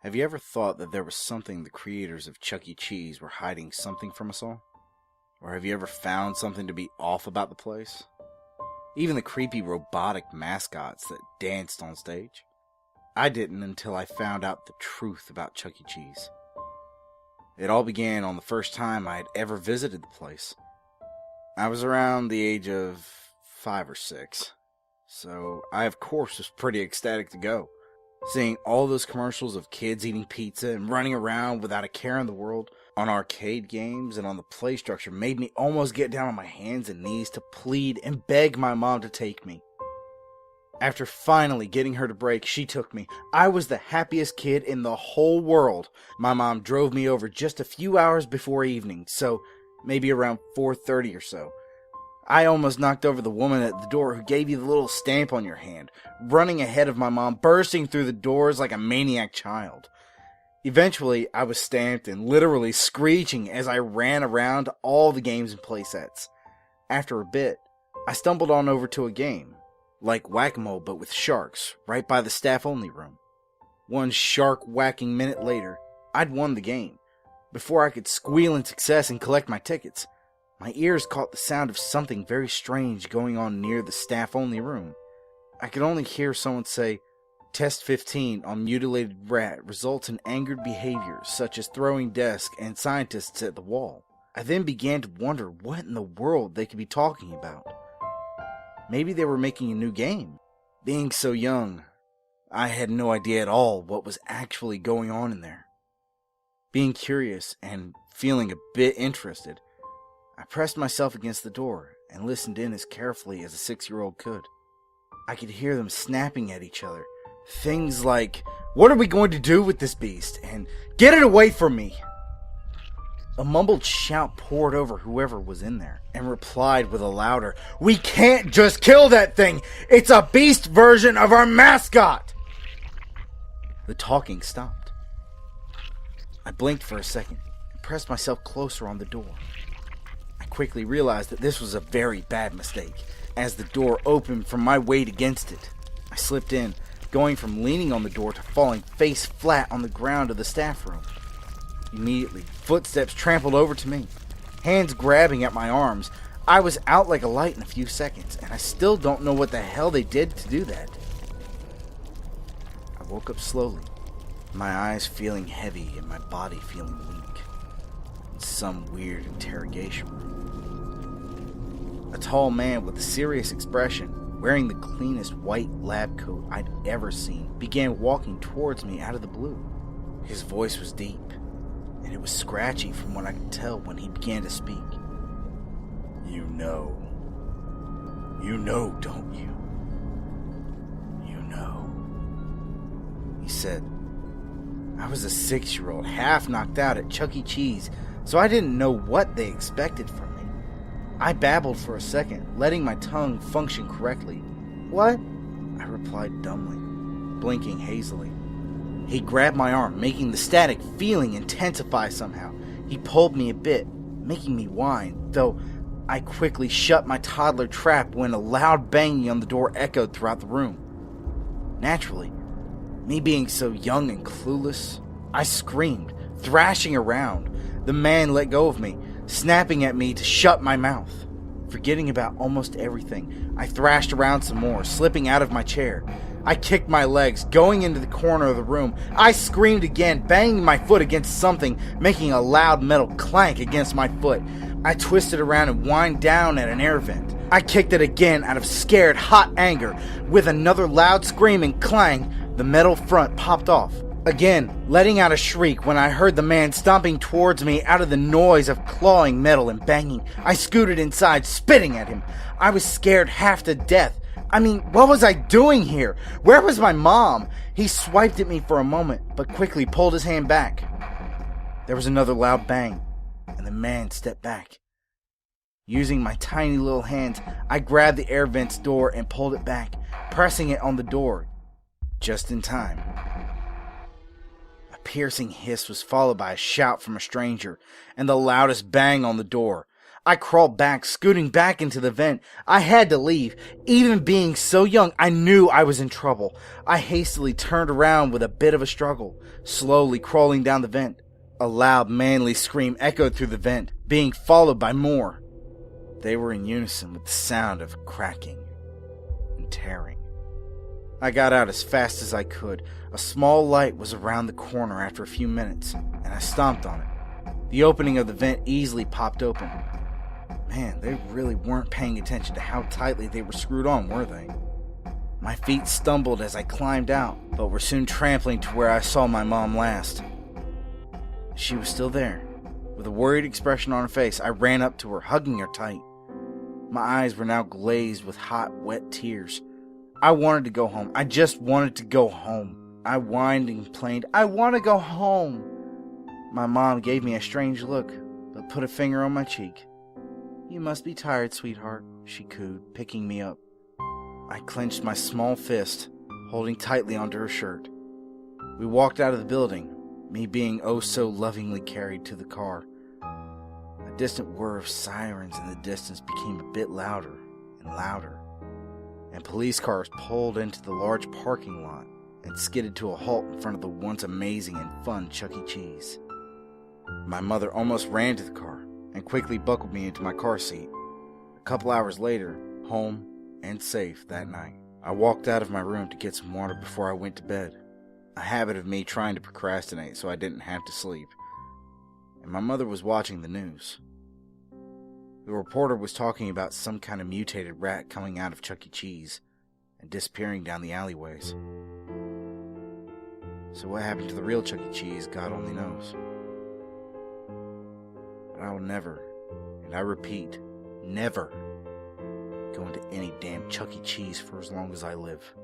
Have you ever thought that there was something the creators of Chuck E. Cheese were hiding something from us all? Or have you ever found something to be off about the place? Even the creepy robotic mascots that danced on stage? I didn't until I found out the truth about Chuck E. Cheese. It all began on the first time I had ever visited the place. I was around the age of 5 or 6, so I of course was pretty ecstatic to go. Seeing all those commercials of kids eating pizza and running around without a care in the world on arcade games and on the play structure made me almost get down on my hands and knees to plead and beg my mom to take me. After finally getting her to break, she took me. I was the happiest kid in the whole world. My mom drove me over just a few hours before evening, so maybe around 4:30 or so. I almost knocked over the woman at the door who gave you the little stamp on your hand, running ahead of my mom, bursting through the doors like a maniac child. Eventually, I was stamped and literally screeching as I ran around to all the games and playsets. After a bit, I stumbled on over to a game, like whack-a-mole but with sharks, right by the staff-only room. One shark-whacking minute later, I'd won the game. Before I could squeal in success and collect my tickets, my ears caught the sound of something very strange going on near the staff-only room. I could only hear someone say, "Test 15 on mutilated rat results in angered behaviors such as throwing desks and scientists at the wall." I then began to wonder what in the world they could be talking about. Maybe they were making a new game. Being so young, I had no idea at all what was actually going on in there. Being curious and feeling a bit interested, I pressed myself against the door and listened in as carefully as a 6-year-old could. I could hear them snapping at each other. Things like, "What are we going to do with this beast?" and "Get it away from me!" A mumbled shout poured over whoever was in there and replied with a louder, "We can't just kill that thing! It's a beast version of our mascot!" The talking stopped. I blinked for a second and pressed myself closer on the door. I quickly realized that this was a very bad mistake, as the door opened from my weight against it. I slipped in, going from leaning on the door to falling face flat on the ground of the staff room. Immediately, footsteps trampled over to me, hands grabbing at my arms. I was out like a light in a few seconds, and I still don't know what the hell they did to do that. I woke up slowly, my eyes feeling heavy and my body feeling weak. In some weird interrogation room. A tall man with a serious expression, wearing the cleanest white lab coat I'd ever seen, began walking towards me out of the blue. His voice was deep, and it was scratchy from what I could tell when he began to speak. You know, don't you? You know," he said. I was a 6-year-old, half knocked out at Chuck E. Cheese, so I didn't know what they expected from me. I babbled for a second, letting my tongue function correctly. "What?" I replied dumbly, blinking hazily. He grabbed my arm, making the static feeling intensify somehow. He pulled me a bit, making me whine, though I quickly shut my toddler trap when a loud banging on the door echoed throughout the room. Naturally, me being so young and clueless, I screamed, thrashing around. The man let go of me, snapping at me to shut my mouth. Forgetting about almost everything, I thrashed around some more, slipping out of my chair. I kicked my legs, going into the corner of the room. I screamed again, banging my foot against something, making a loud metal clank against my foot. I twisted around and whined down at an air vent. I kicked it again out of scared, hot anger. With another loud scream and clang, the metal front popped off. Again, letting out a shriek when I heard the man stomping towards me out of the noise of clawing metal and banging. I scooted inside, spitting at him. I was scared half to death. I mean, what was I doing here? Where was my mom? He swiped at me for a moment, but quickly pulled his hand back. There was another loud bang, and the man stepped back. Using my tiny little hands, I grabbed the air vent's door and pulled it back, pressing it on the door, just in time. A piercing hiss was followed by a shout from a stranger, and the loudest bang on the door. I crawled back, scooting back into the vent. I had to leave. Even being so young, I knew I was in trouble. I hastily turned around with a bit of a struggle, slowly crawling down the vent. A loud, manly scream echoed through the vent, being followed by more. They were in unison with the sound of cracking and tearing. I got out as fast as I could. A small light was around the corner after a few minutes, and I stomped on it. The opening of the vent easily popped open. Man, they really weren't paying attention to how tightly they were screwed on, were they? My feet stumbled as I climbed out, but were soon trampling to where I saw my mom last. She was still there. With a worried expression on her face, I ran up to her, hugging her tight. My eyes were now glazed with hot, wet tears. I wanted to go home. I just wanted to go home. I whined and complained, "I want to go home." My mom gave me a strange look, but put a finger on my cheek. "You must be tired, sweetheart," she cooed, picking me up. I clenched my small fist, holding tightly onto her shirt. We walked out of the building, me being oh so lovingly carried to the car. A distant whir of sirens in the distance became a bit louder and louder, and police cars pulled into the large parking lot and skidded to a halt in front of the once amazing and fun Chuck E. Cheese. My mother almost ran to the car and quickly buckled me into my car seat. A couple hours later, home and safe that night. I walked out of my room to get some water before I went to bed, a habit of me trying to procrastinate so I didn't have to sleep. And my mother was watching the news. The reporter was talking about some kind of mutated rat coming out of Chuck E. Cheese and disappearing down the alleyways. So what happened to the real Chuck E. Cheese, God only knows. But I will never, and I repeat, never go into any damn Chuck E. Cheese for as long as I live.